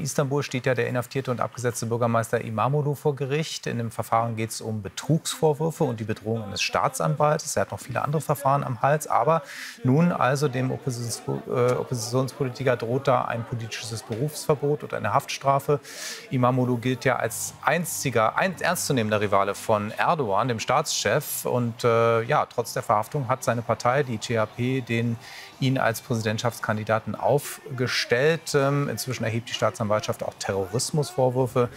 Istanbul steht ja der inhaftierte und abgesetzte Bürgermeister İmamoğlu vor Gericht. In dem Verfahren geht es um Betrugsvorwürfe und die Bedrohung eines Staatsanwaltes. Er hat noch viele andere Verfahren am Hals. Aber nun also dem Oppositionspolitiker droht da ein politisches Berufsverbot und eine Haftstrafe. İmamoğlu gilt ja als einziger, ernstzunehmender Rivale von Erdogan, dem Staatschef. Und ja, trotz der Verhaftung hat seine Partei, die CHP, ihn als Präsidentschaftskandidaten aufgestellt. Inzwischen erhebt die Staatsanwaltschaft auch Terrorismusvorwürfe.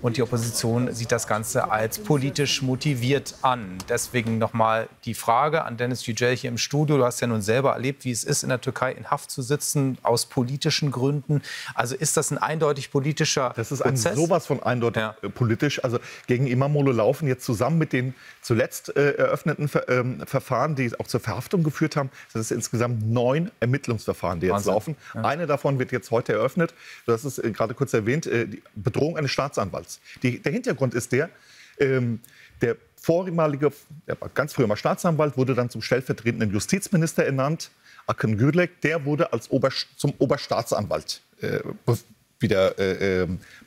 Und die Opposition sieht das Ganze als politisch motiviert an. Deswegen nochmal die Frage an Dennis Yücel hier im Studio. Du hast ja nun selber erlebt, wie es ist, in der Türkei in Haft zu sitzen, aus politischen Gründen. Also ist das ein eindeutig politischer Prozess? Das ist sowas von eindeutig politisch. Also gegen İmamoğlu laufen jetzt zusammen mit den zuletzt eröffneten Verfahren, die auch zur Verhaftung geführt haben, das ist insgesamt 9 Ermittlungsverfahren, die jetzt laufen. Ja. Eine davon wird jetzt heute eröffnet. Du hast es gerade kurz erwähnt, die Bedrohung eines Staatsanwalts. Der Hintergrund ist der vormalige, ganz früher mal Staatsanwalt, wurde dann zum stellvertretenden Justizminister ernannt. Akın Gürlek, der wurde zum Oberstaatsanwalt wieder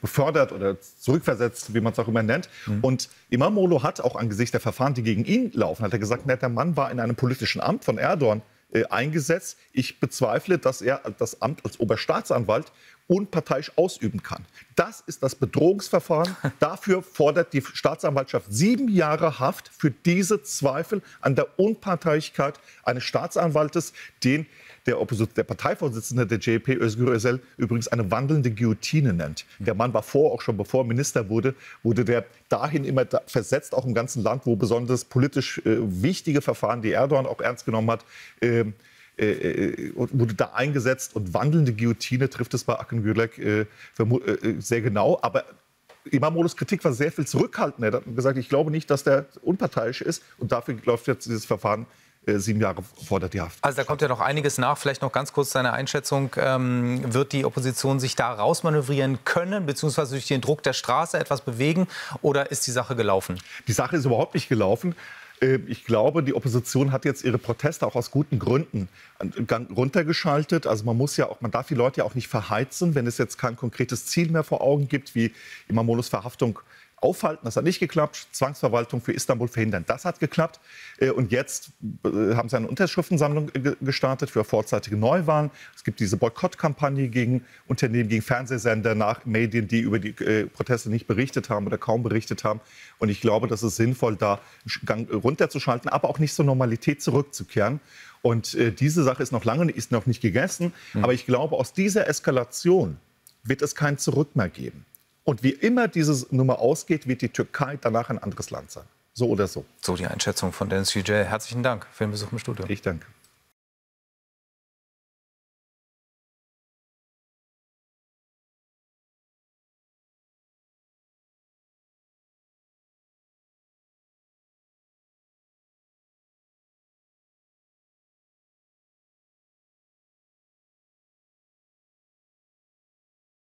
befördert oder zurückversetzt, wie man es auch immer nennt. Und İmamoğlu hat auch angesichts der Verfahren, die gegen ihn laufen, hat er gesagt, der Mann war in einem politischen Amt von Erdogan eingesetzt. Ich bezweifle, dass er das Amt als Oberstaatsanwalt unparteiisch ausüben kann. Das ist das Bedrohungsverfahren. Dafür fordert die Staatsanwaltschaft 7 Jahre Haft für diese Zweifel an der Unparteilichkeit eines Staatsanwaltes, den der Parteivorsitzende der CHP, Özgür Özel, übrigens eine wandelnde Guillotine nennt. Der Mann war auch schon bevor er Minister wurde der dahin immer versetzt, auch im ganzen Land, wo besonders politisch wichtige Verfahren, die Erdogan auch ernst genommen hat, wurde da eingesetzt. Und wandelnde Guillotine trifft es bei Akın Gürlek sehr genau. Aber İmamoğlu's Kritik war sehr viel zurückhaltender. Er hat gesagt, ich glaube nicht, dass der unparteiisch ist. Und dafür läuft jetzt dieses Verfahren 7 Jahre fordert die Haft. Also da kommt ja noch einiges nach. Vielleicht noch ganz kurz deine Einschätzung. Wird die Opposition sich da rausmanövrieren können, beziehungsweise durch den Druck der Straße etwas bewegen? Oder ist die Sache gelaufen? Die Sache ist überhaupt nicht gelaufen. Ich glaube, die Opposition hat jetzt ihre Proteste auch aus guten Gründen runtergeschaltet. Also man darf die Leute ja auch nicht verheizen, wenn es jetzt kein konkretes Ziel mehr vor Augen gibt, wie İmamoğlu's Verhaftung aufhalten. Das hat nicht geklappt. Zwangsverwaltung für Istanbul verhindern. Das hat geklappt. Und jetzt haben sie eine Unterschriftensammlung gestartet für vorzeitige Neuwahlen. Es gibt diese Boykottkampagne gegen Unternehmen, gegen Fernsehsender, nach Medien, die über die Proteste nicht berichtet haben oder kaum berichtet haben. Und ich glaube, das ist sinnvoll, da Gang runterzuschalten, aber auch nicht zur Normalität zurückzukehren. Und diese Sache ist noch nicht gegessen. Aber ich glaube, aus dieser Eskalation wird es kein Zurück mehr geben. Und wie immer diese Nummer ausgeht, wird die Türkei danach ein anderes Land sein. So oder so. So die Einschätzung von Dennis Yücel. Herzlichen Dank für den Besuch im Studio. Ich danke.